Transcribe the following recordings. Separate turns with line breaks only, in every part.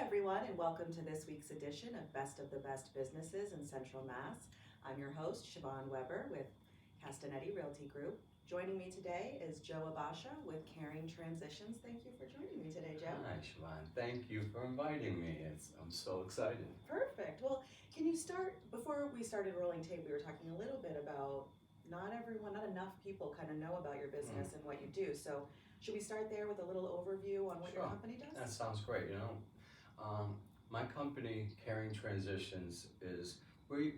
everyone, and welcome to this week's edition of Best of the Best Businesses in Central Mass. I'm your host, Siobhan Weber with Castanetti Realty Group. Joining me today is Joe Abasha with Caring Transitions. Thank you for joining me today, Joe.
Hi, Siobhan. Thank you for inviting me. I'm so excited.
Perfect. Well, can you start, before we started rolling tape, we were talking a little bit about not enough people kind of know about your business and what you do. So should we start there with a little overview on what your company does?
That sounds great. My company, Caring Transitions, is we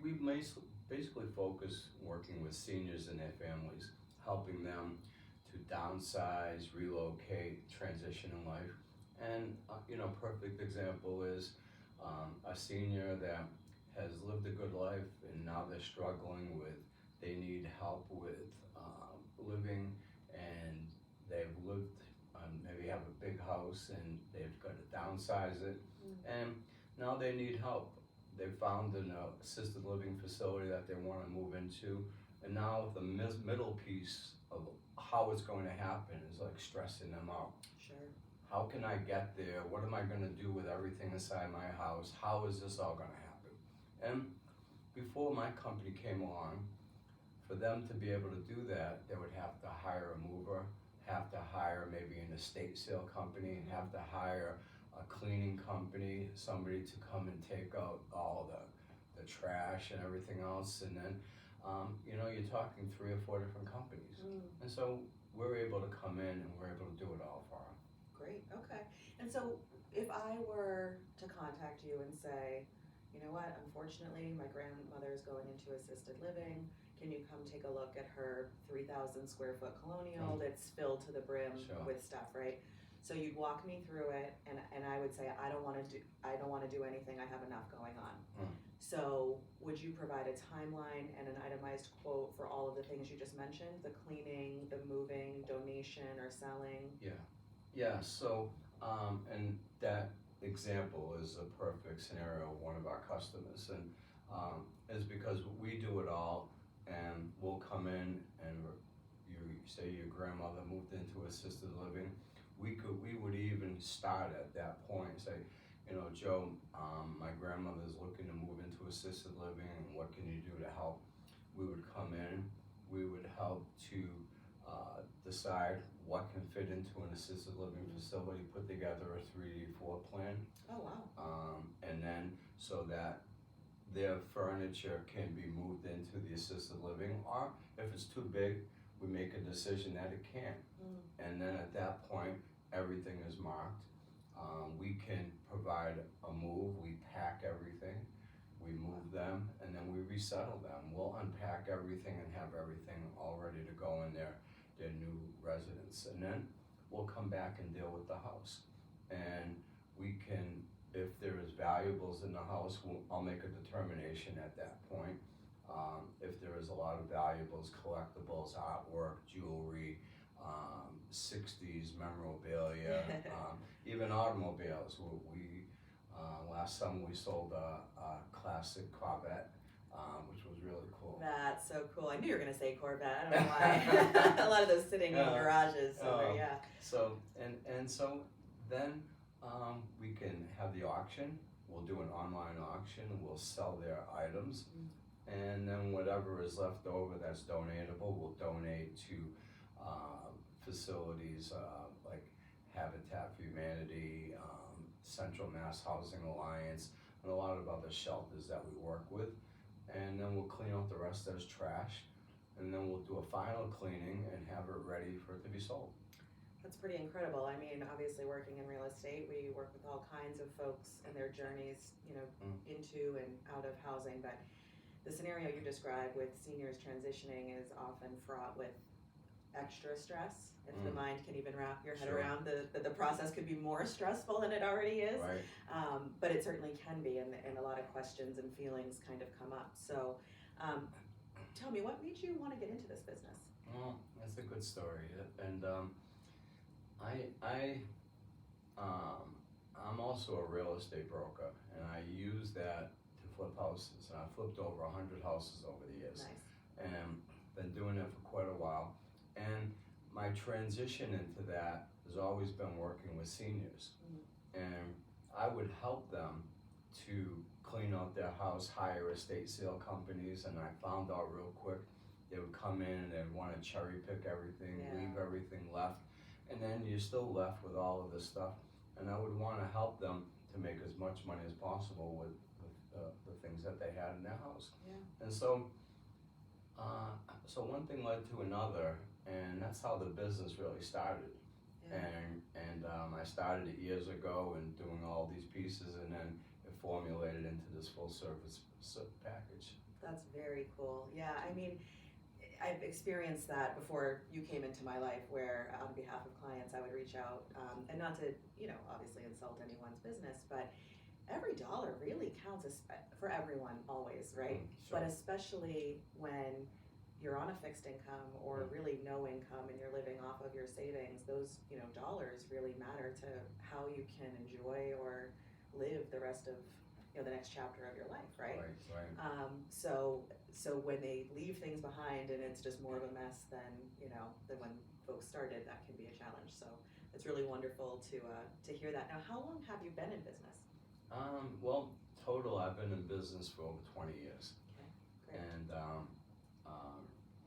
basically focus working with seniors and their families, helping them to downsize, relocate, transition in life. And perfect example is a senior that has lived a good life and now they're struggling with, they need help with living, and they've lived, maybe have a big house and they've got to downsize it, and now they need help. They found an assisted living facility that they want to move into, and now the middle piece of how it's going to happen is like stressing them out.
Sure.
How can I get there? What am I going to do with everything inside my house? How is this all going to happen? And before my company came along, for them to be able to do that, they would have to hire a mover, have to hire maybe an estate sale company, and have to hire a cleaning company, somebody to come and take out all the trash and everything else. And then, you're talking 3 or 4 different companies. And so we're able to come in and we're able to do it all for them.
Great, okay. And so if I were to contact you and say, you know what, unfortunately, my grandmother is going into assisted living. Can you come take a look at her 3,000 square foot colonial that's filled to the brim with stuff, right? So you'd walk me through it, and I would say, I don't want to do anything. I have enough going on. So would you provide a timeline and an itemized quote for all of the things you just mentioned? The cleaning, the moving, donation, or selling?
Yeah. So, and that example is a perfect scenario of one of our customers, and is because we do it all, and we'll come in and you say your grandmother moved into assisted living. We would even start at that point and say, Joe, my grandmother's looking to move into assisted living, and what can you do to help? We would come in, we would help to decide what can fit into an assisted living facility, put together a 3D floor plan.
Oh, wow.
And then so that their furniture can be moved into the assisted living, or if it's too big, we make a decision that it can't. And then at that point, everything is marked. We can provide a move, we pack everything, we move them, and then we resettle them. We'll unpack everything and have everything all ready to go in their new residence. And then we'll come back and deal with the house. And we can, if there is valuables in the house, I'll make a determination at that point. If there is a lot of valuables, collectibles, artwork, jewelry, 60s memorabilia, even automobiles. We last summer we sold a classic Corvette, which was really cool.
That's so cool. I knew you were going to say Corvette. I don't know why. A lot of those sitting in garages. Yeah.
So so then we can have the auction. We'll do an online auction. We'll sell their items. And then whatever is left over that's donatable, we'll donate to facilities like Habitat for Humanity, Central Mass Housing Alliance, and a lot of other shelters that we work with. And then we'll clean out the rest as trash, and then we'll do a final cleaning and have it ready for it to be sold.
That's pretty incredible. I mean, obviously working in real estate, we work with all kinds of folks and their journeys, into and out of housing, but the scenario you described with seniors transitioning is often fraught with extra stress. If the mind can even wrap your head around the process could be more stressful than it already is.
Right.
But it certainly can be, and a lot of questions and feelings kind of come up. So tell me, what made you want to get into this business?
Well, that's a good story, and I'm also a real estate broker, and I use that to flip houses, and I flipped over 100 houses over the years.
Nice.
And been doing it for quite a while. And my transition into that has always been working with seniors. And I would would help them to clean out their house, hire estate sale companies, and I found out real quick, they would come in and they'd wanna cherry pick everything,
Yeah.
leave everything left, and then you're still left with all of this stuff. And I would wanna help them to make as much money as possible with the things that they had in their house.
Yeah.
And so, so one thing led to another, and that's how the business really started.
Yeah.
And I started it years ago and doing all these pieces, and then it formulated into this full service package.
That's very cool. Yeah, I mean, I've experienced that before you came into my life, where on behalf of clients I would reach out, and not to, obviously insult anyone's business, but every dollar really counts for everyone always, right?
Sure.
But especially when you're on a fixed income or really no income and you're living off of your savings, those dollars really matter to how you can enjoy or live the rest of the next chapter of your life, right?
Right.
So when they leave things behind and it's just more of a mess than when folks started, that can be a challenge. So it's really wonderful to hear that. Now, how long have you been in business?
Well, total, I've been in business for over 20 years.
Okay, great.
And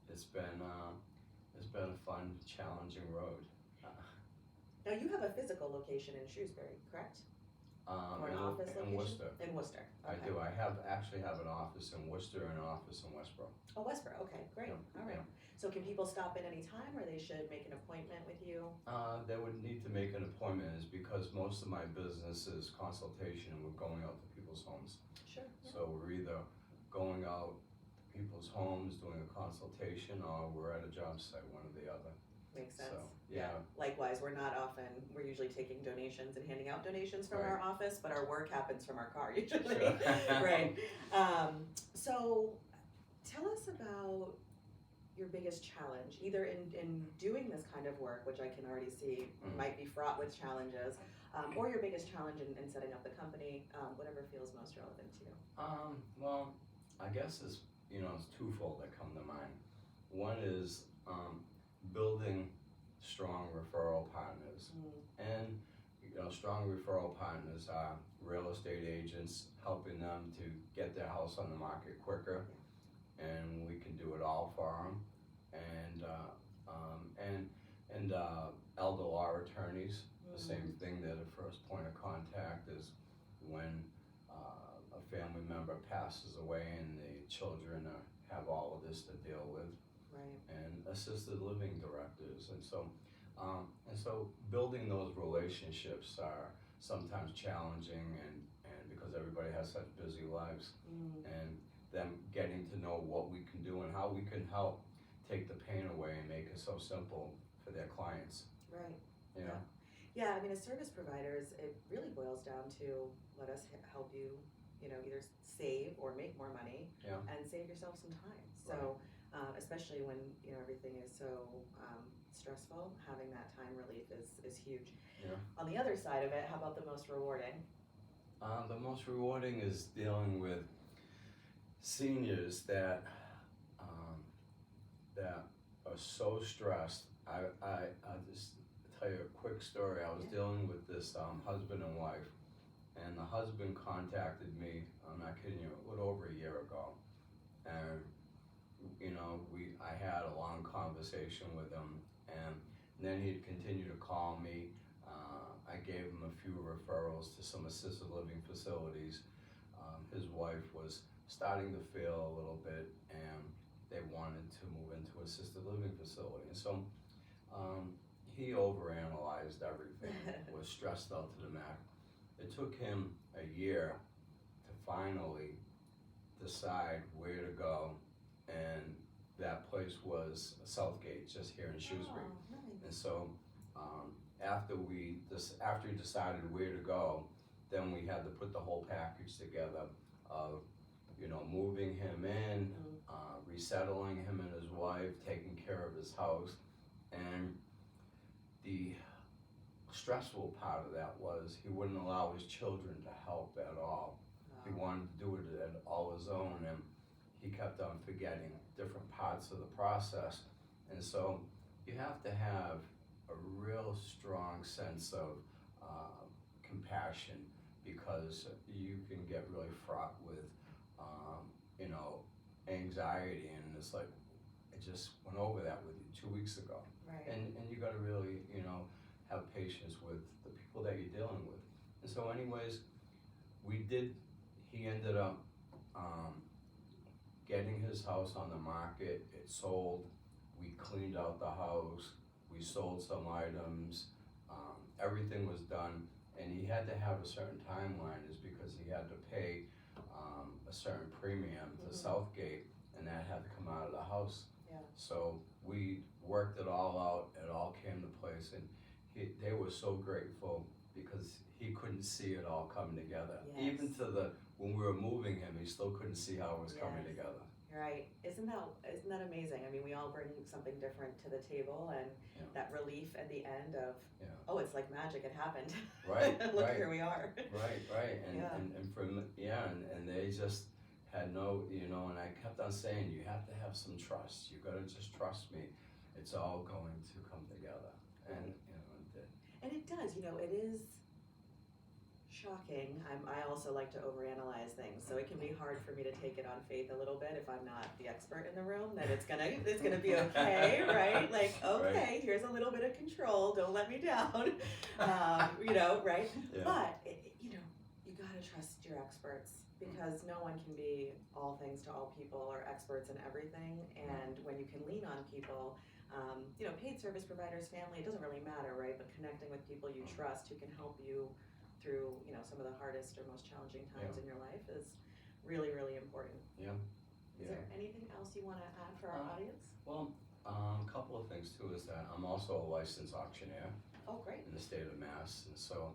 it's been a fun, challenging road.
Now you have a physical location in Shrewsbury, correct? Or an office location?
In Worcester.
In Worcester.
I
Okay.
do. I actually have an office in Worcester and an office in Westboro.
Oh, Westboro. Okay, great.
Yeah,
All right. So can people stop in any time, or they should make an appointment with you?
They would need to make an appointment, is because most of my business is consultation, and we're going out to people's homes.
Sure. Yeah.
So we're either going out to people's homes, doing a consultation, or we're at a job site, one or the other.
Makes sense.
So, yeah.
Likewise, we're usually taking donations and handing out donations from
Right.
our office, but our work happens from our car usually.
Sure.
Right. So tell us about your biggest challenge, either in doing this kind of work, which I can already see might be fraught with challenges, or your biggest challenge in setting up the company, whatever feels most relevant to you.
Well, I guess it's twofold that come to mind. One is building strong referral partners, and strong referral partners are real estate agents, helping them to get their house on the market quicker, and we can do it all for them. And elder law attorneys, the same thing. They're the first point of contact is when a family member passes away and the children have all of this to deal with.
Right.
And assisted living directors, and so building those relationships are sometimes challenging, and because everybody has such busy lives, and them getting to know what we can do and how we can help take the pain away and make it so simple for their clients.
Right.
Yeah.
Yeah, I mean, as service providers, it really boils down to let us help you, either save or make more money, and save yourself some time. So, especially when everything is so stressful, having that time relief is huge.
Yeah.
On the other side of it, how about the most rewarding?
The most rewarding is dealing with seniors that are so stressed. I'll just tell you a quick story. I was dealing with this husband and wife, and the husband contacted me, I'm not kidding you, a little over a year ago, and I had a long conversation with him, and then he'd continue to call me. I gave him a few referrals to some assisted living facilities. His wife was starting to fail a little bit, and they wanted to move into assisted living facility. And so he overanalyzed everything, was stressed out to the max. It took him a year to finally decide where to go, and that place was Southgate, just here in Shrewsbury.
Oh, nice.
And so after he decided where to go, then we had to put the whole package together of moving him in, resettling him and his wife, taking care of his house. And the stressful part of that was he wouldn't allow his children to help at all. He wanted to do it at all his own, and he kept on forgetting different parts of the process. And so you have to have a real strong sense of compassion, because because you can get really fraught with, you know, anxiety, and it's like, I just went over that with you 2 weeks ago.
Right.
And you gotta really, you know, have patience with the people that you're dealing with. And so anyways, he ended up, getting his house on the market, it sold, we cleaned out the house, we sold some items, everything was done, and he had to have a certain timeline, is because he had to pay, a certain premium to Southgate, and that had to come out of the house.
Yeah.
So we worked it all out, it all came to place, and they were so grateful because he couldn't see it all coming together.
Yes.
Even to when we were moving him, he still couldn't see how it was coming
Yes.
together.
Right. Isn't that amazing? I mean, we all bring something different to the table, and
Yeah.
that relief at the end of,
Yeah.
oh, it's like magic, it happened.
Right,
Look,
right.
here we are.
Right, and,
Yeah.
and they just had no, you know, and I kept on saying, you have to have some trust, you gotta just trust me, it's all going to come together, and,
Right.
you know, it did.
And it does, you know, it is shocking. I also like to overanalyze things, so it can be hard for me to take it on faith a little bit if I'm not the expert in the room, that it's gonna be okay, right? Like, okay, here's a little bit of control, don't let me down, you know, right?
Yeah.
But, you know, you gotta trust your experts, because no one can be all things to all people or experts in everything, and when you can lean on people, you know, paid service providers, family, it doesn't really matter, right? But connecting with people you trust who can help you through, you know, some of the hardest or most challenging times in your life is really, really important.
Yeah.
Is there anything else you want to add for our audience?
Well, a couple of things too is that I'm also a licensed auctioneer
Oh, great.
in the state of Mass, and so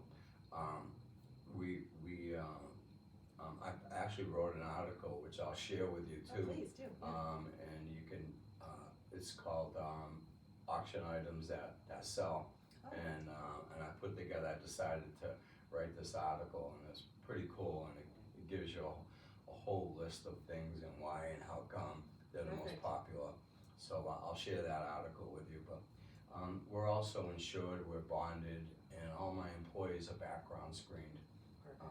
I actually wrote an article which I'll share with you
Oh,
too.
please do. Yeah.
And you can, it's called Auction Items That Sell,
Oh.
and I put together, I decided to write this article, and it's pretty cool, and it gives you a whole list of things and why and how come they're the most
Perfect.
popular. So I'll share that article with you, but we're also insured, we're bonded, and all my employees are background screened.
Perfect.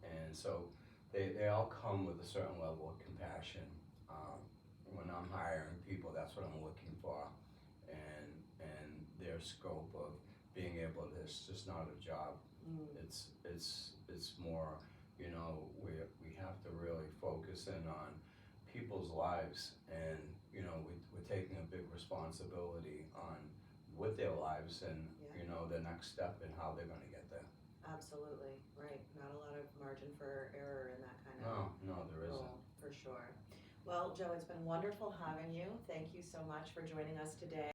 And so they all come with a certain level of compassion. When I'm hiring people, that's what I'm looking for, and their scope of being able to, it's just not a job. It's more, you know, we have to really focus in on people's lives, and you know, we're taking a big responsibility on with their lives, and you know, the next step and how they're gonna get there.
Absolutely, right. Not a lot of margin for error in that kind of
No, there isn't.
role, for sure. Well, Joe, it's been wonderful having you. Thank you so much for joining us today.